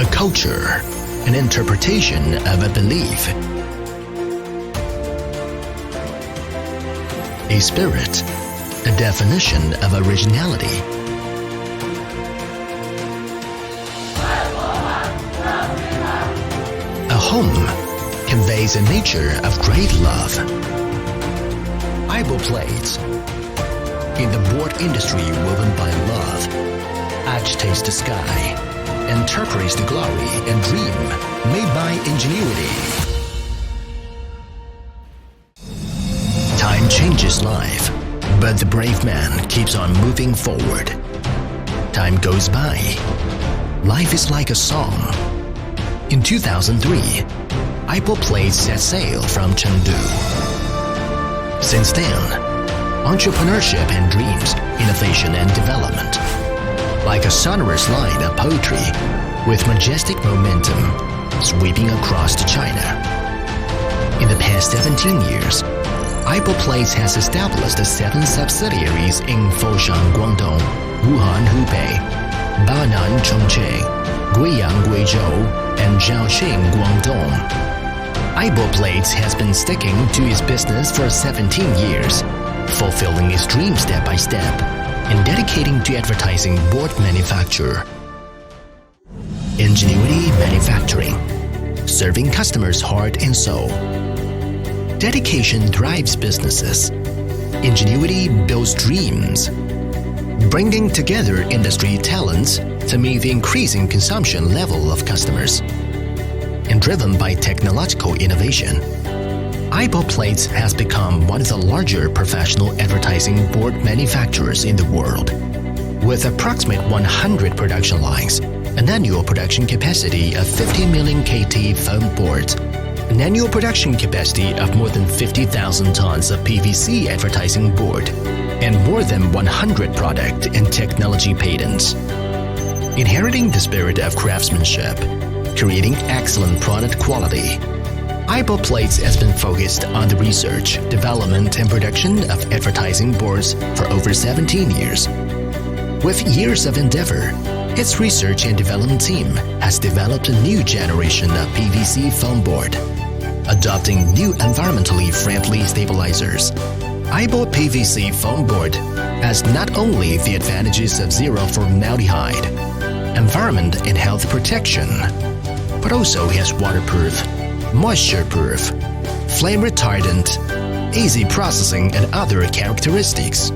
a culture, an interpretation of a belief, a spirit, a definition of originality. A home conveys a nature of great love. Aibo plates, in the board industry woven by love, agitates the sky, interprets the glory and dream made by ingenuity. Time changes life, but the brave man keeps on moving forward. Time goes by. Life is like a song. In 2003, Aibo plates set sail from Chengdu. Since then, entrepreneurship and dreams, innovation and development, like a sonorous line of poetry with majestic momentum sweeping across to China. In the past 17 years, Aibo Plates has established 7 subsidiaries in Foshan, Guangdong, Wuhan, Hubei, Banan, Chongqing, Guiyang, Guizhou, and Zhaoxing, Guangdong. Aibo Plates has been sticking to its business for 17 years, fulfilling its dream step by step, and dedicating to advertising board manufacture. Ingenuity manufacturing, serving customers' heart and soul. Dedication drives businesses. Ingenuity builds dreams. Bringing together industry talents to meet the increasing consumption level of customers. And driven by technological innovation, Aibo Plates has become one of the larger professional advertising board manufacturers in the world. With approximate 100 production lines, an annual production capacity of 50 million KT foam boards, an annual production capacity of more than 50,000 tons of PVC advertising board, and more than 100 product and technology patents. Inheriting the spirit of craftsmanship, creating excellent product quality, Aibo Plates has been focused on the research, development, and production of advertising boards for over 17 years. With years of endeavor, its research and development team has developed a new generation of PVC foam board, adopting new environmentally friendly stabilizers. Aibo PVC foam board has not only the advantages of zero formaldehyde, environment and health protection, but also has waterproof, moisture-proof, flame retardant, easy processing and other characteristics.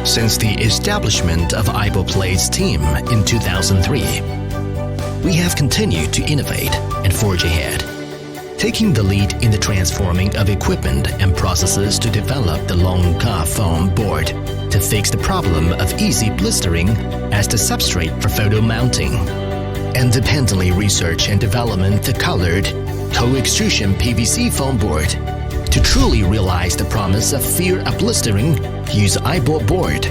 Since the establishment of Aibo Plates team in 2003, we have continued to innovate and forge ahead, taking the lead in the transforming of equipment and processes to develop the long-ka foam board to fix the problem of easy blistering as the substrate for photo mounting. Independently research and development the colored co-extrusion PVC foam board. To truly realize the promise of fear of blistering, use Aibo board.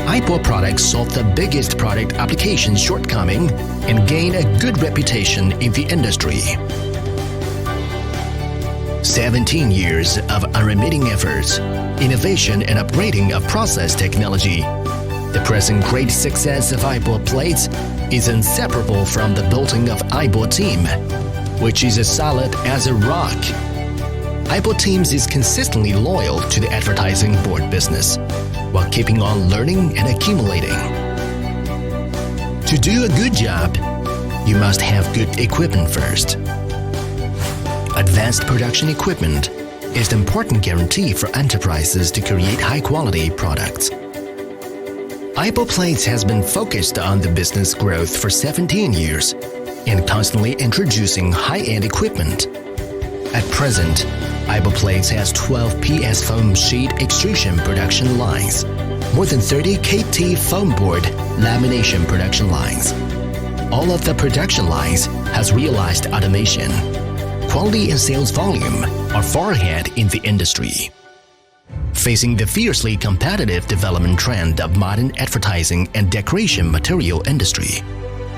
Aibo products solve the biggest product application shortcoming and gain a good reputation in the industry. 17 years of unremitting efforts, innovation and upgrading of process technology. The present great success of Aibo Plates is inseparable from the building of Aibo team, which is as solid as a rock. Aibo Teams is consistently loyal to the advertising board business, while keeping on learning and accumulating. To do a good job, you must have good equipment first. Advanced production equipment is the important guarantee for enterprises to create high-quality products. Aibo Plates has been focused on the business growth for 17 years and constantly introducing high-end equipment. At present, Aibo Plates has 12 PS foam sheet extrusion production lines, more than 30 KT foam board lamination production lines. All of the production lines has realized automation. Quality and sales volume are far ahead in the industry. Facing the fiercely competitive development trend of modern advertising and decoration material industry,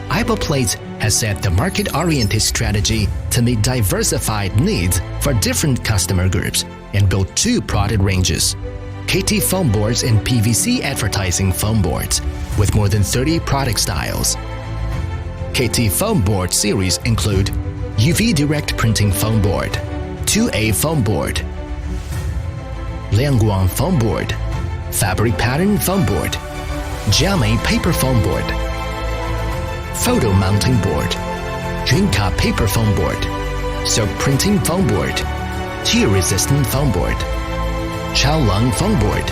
Aibo Plates has set the market-oriented strategy to meet diversified needs for different customer groups and build 2 product ranges, KT foam boards and PVC advertising foam boards, with more than 30 product styles. KT foam board series include UV direct printing foam board, 2A foam board, Liangguang foam board, fabric pattern foam board, Jiamei paper foam board, photo mounting board, Junka paper foam board, silk printing foam board, tear-resistant foam board, Chaolong foam board.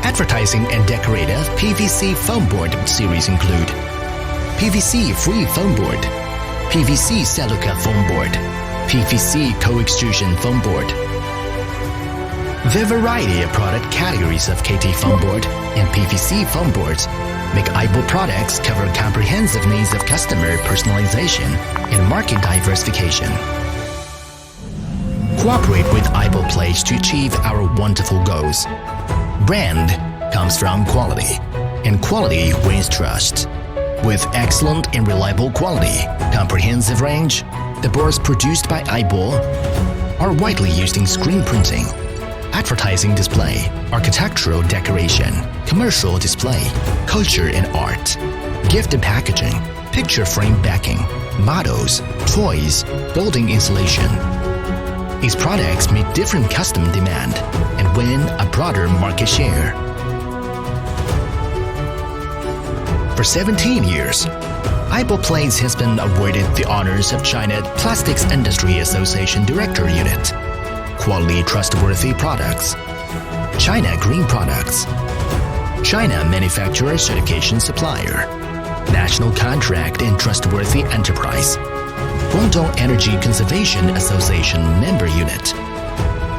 Advertising and decorative PVC foam board series include PVC free foam board, PVC silica foam board, PVC co-extrusion foam board. The variety of product categories of KT foam board and PVC foam boards make Aibo products cover comprehensive needs of customer personalization and market diversification. Cooperate with Aibo Place to achieve our wonderful goals. Brand comes from quality, and quality wins trust. With excellent and reliable quality, comprehensive range, the boards produced by Aibo are widely used in screen printing, advertising display, architectural decoration, commercial display, culture and art, gift and packaging, picture frame backing, models, toys, building insulation. These products meet different customer demand and win a broader market share. For 17 years, Aibo Plates has been awarded the honors of China Plastics Industry Association Director Unit, Quality Trustworthy Products, China Green Products, China Manufacturer Certification Supplier, National Contract and Trustworthy Enterprise, Guangzhou Energy Conservation Association Member Unit.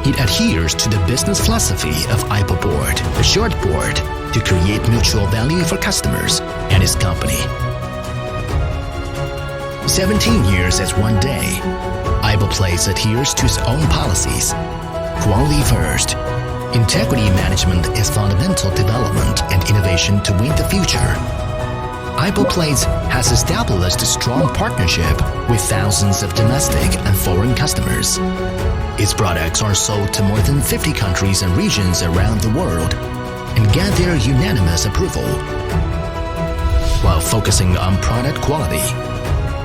It adheres to the business philosophy of Aibo Board, a short board, to create mutual value for customers and its company. 17 years as one day, Aibo Place adheres to its own policies. Quality first. Integrity management is fundamental development and innovation to win the future. Aibo Plates has established a strong partnership with thousands of domestic and foreign customers. Its products are sold to more than 50 countries and regions around the world and get their unanimous approval. While focusing on product quality,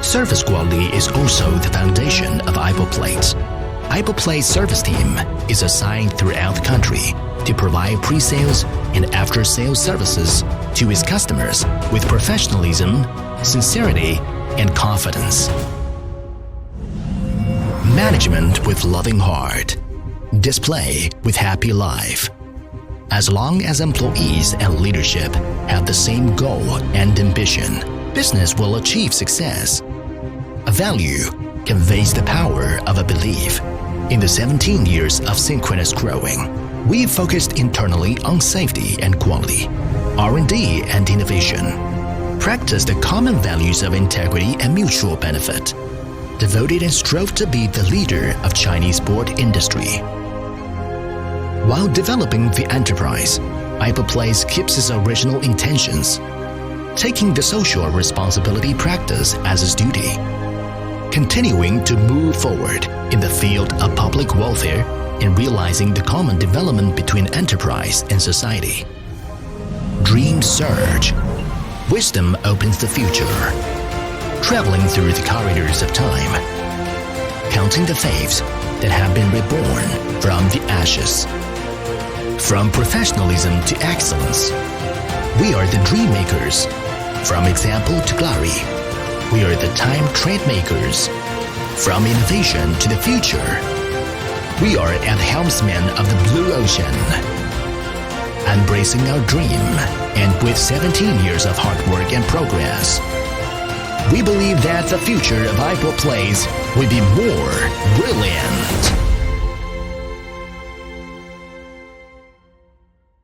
service quality is also the foundation of Aibo Plates. Aibo Plates service team is assigned throughout the country to provide pre-sales and after-sales services to its customers with professionalism, sincerity, and confidence. Management with loving heart. Display with happy life. As long as employees and leadership have the same goal and ambition, business will achieve success. A value conveys the power of a belief. In the 17 years of synchronous growing, we focused internally on safety and quality, R&D and innovation, practiced the common values of integrity and mutual benefit, devoted and strove to be the leader of Chinese board industry. While developing the enterprise, Aibo Place keeps its original intentions, taking the social responsibility practice as its duty, continuing to move forward in the field of public welfare and realizing the common development between enterprise and society. Dreams surge. Wisdom opens the future. Traveling through the corridors of time, counting the faiths that have been reborn from the ashes. From professionalism to excellence, we are the dream makers. From example to glory, we are the time trade makers. From innovation to the future, we are at the helmsmen of the blue ocean. Embracing our dream, and with 17 years of hard work and progress, we believe that the future of Aibo Place will be more brilliant.